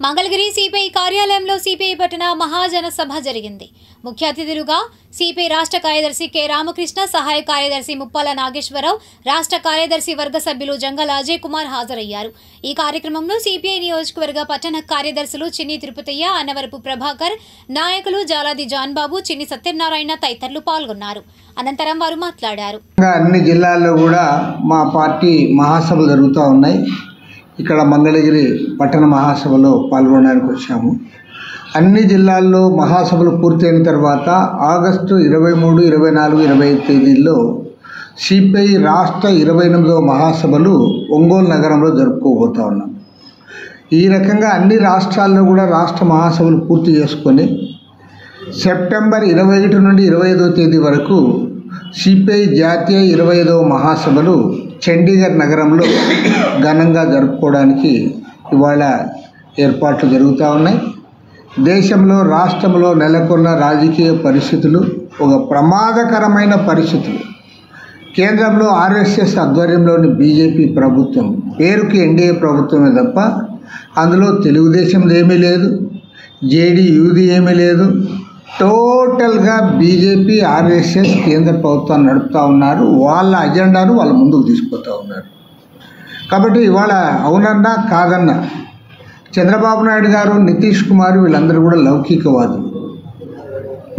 Mangalagiri CPI కార్యాలయంలో CPI పట్టణ మహాజన సభ జరిగింది. ముఖ్య అతిథులుగా సిపిఐ రాష్ట్ర కార్యదర్శి కె రామకృష్ణ, సహాయ కార్యదర్శి ముప్పాల నాగేశ్వరరావు, రాష్ట్ర కార్యదర్శి వర్గ సభ్యులు జంగల అజయ్ కుమార్ హాజరయ్యారు. ఈ కార్యక్రమంలో సిపిఐ నియోజకవర్గ పట్టణ కార్యదర్శులు చిన్ని తిరుపతయ్య, అన్నవరపు ప్రభాకర్, నాయకులు జాలాది జాన్బాబు, చిన్ని సత్యనారాయణ తదితరులు పాల్గొన్నారు. అనంతరం వారు మాట్లాడారు. అన్ని జిల్లాల్లో కూడా మా పార్టీ మహాసభలు జరుగుతూ ఉన్నాయి. ఇక్కడ మంగళగిరి పట్టణ మహాసభలో పాల్గొనడానికి వచ్చాము. అన్ని జిల్లాల్లో మహాసభలు పూర్తయిన తర్వాత ఆగస్టు 23, 24, 25 తేదీల్లో సిపిఐ రాష్ట్ర 28వ మహాసభలు ఒంగోలు నగరంలో జరుపుకోబోతూ ఉన్నాం. ఈ రకంగా అన్ని రాష్ట్రాల్లో కూడా రాష్ట్ర మహాసభలు పూర్తి చేసుకొని సెప్టెంబర్ 21 నుండి 25వ తేదీ వరకు సిపిఐ జాతీయ 25వ మహాసభలు చండీగఢ్ నగరంలో ఘనంగా జరుపుకోవడానికి ఇవాళ ఏర్పాట్లు జరుగుతూ ఉన్నాయి. దేశంలో రాష్ట్రంలో నెలకొన్న రాజకీయ పరిస్థితులు ఒక ప్రమాదకరమైన పరిస్థితులు. కేంద్రంలో ఆర్ఎస్ఎస్ ఆధ్వర్యంలోని బీజేపీ ప్రభుత్వం పేరుకి ఎన్డీఏ ప్రభుత్వమే తప్ప అందులో తెలుగుదేశంది ఏమీ లేదు, జేడీయూది ఏమీ లేదు. టోటల్గా బీజేపీ ఆర్ఎస్ఎస్ కేంద్ర ప్రభుత్వాన్ని నడుపుతూ ఉన్నారు. వాళ్ళ అజెండాను వాళ్ళ ముందుకు తీసుకుపోతూ ఉన్నారు. కాబట్టి ఇవాళ అవునన్నా కాదన్నా చంద్రబాబు నాయుడు గారు, నితీష్ కుమార్ వీళ్ళందరూ కూడా లౌకికవాదులు.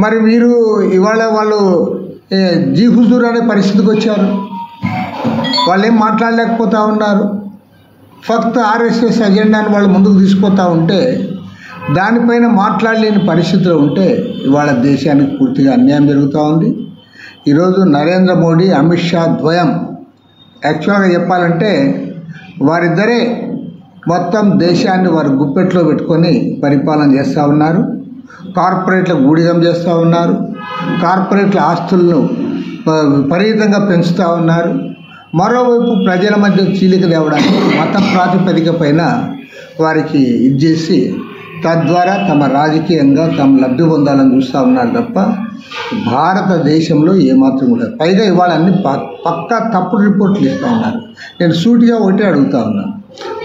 మరి వీరు ఇవాళ వాళ్ళు జీ హుజూర్ అనే పరిస్థితికి వచ్చారు. వాళ్ళు ఏం మాట్లాడలేకపోతూ ఉన్నారు. ఫక్త్ ఆర్ఎస్ఎస్ అజెండాను వాళ్ళు ముందుకు తీసుకుపోతూ ఉంటే దానిపైన మాట్లాడలేని పరిస్థితిలో ఉంటే ఇవాళ దేశానికి పూర్తిగా అన్యాయం జరుగుతూ ఉంది. ఈరోజు నరేంద్ర మోడీ, అమిత్ షా ద్వయం యాక్చువల్గా చెప్పాలంటే వారిద్దరే మొత్తం దేశాన్ని వారి గుప్పెట్లో పెట్టుకొని పరిపాలన చేస్తూ ఉన్నారు. కార్పొరేట్లకు ఊడిగం చేస్తూ ఉన్నారు. కార్పొరేట్ల ఆస్తులను విపరీతంగా పెంచుతూ ఉన్నారు. మరోవైపు ప్రజల మధ్య చీలిక తేవడానికి మత ప్రాతిపదిక పైన వారికి ఇచ్చేసి తద్వారా తమ రాజకీయంగా తమ లబ్ధి పొందాలని చూస్తూ ఉన్నారు తప్ప భారతదేశంలో ఏమాత్రం కూడా. పైగా ఇవాళ అన్ని పక్కా తప్పుడు రిపోర్ట్లు ఇస్తూ ఉన్నారు. నేను సూటిగా ఒకటే అడుగుతూ ఉన్నాను.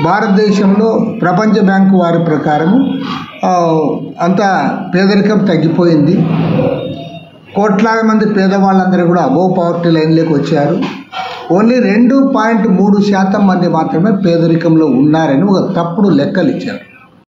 భారతదేశంలో ప్రపంచ బ్యాంకు వారి ప్రకారము అంత పేదరికం తగ్గిపోయింది. కోట్లాది మంది పేదవాళ్ళందరూ కూడా అబోవ్ పవర్టీ లైన్లోకి వచ్చారు. ఓన్లీ 2.3% మంది మాత్రమే పేదరికంలో ఉన్నారని ఒక తప్పుడు లెక్కలు ఇచ్చారు.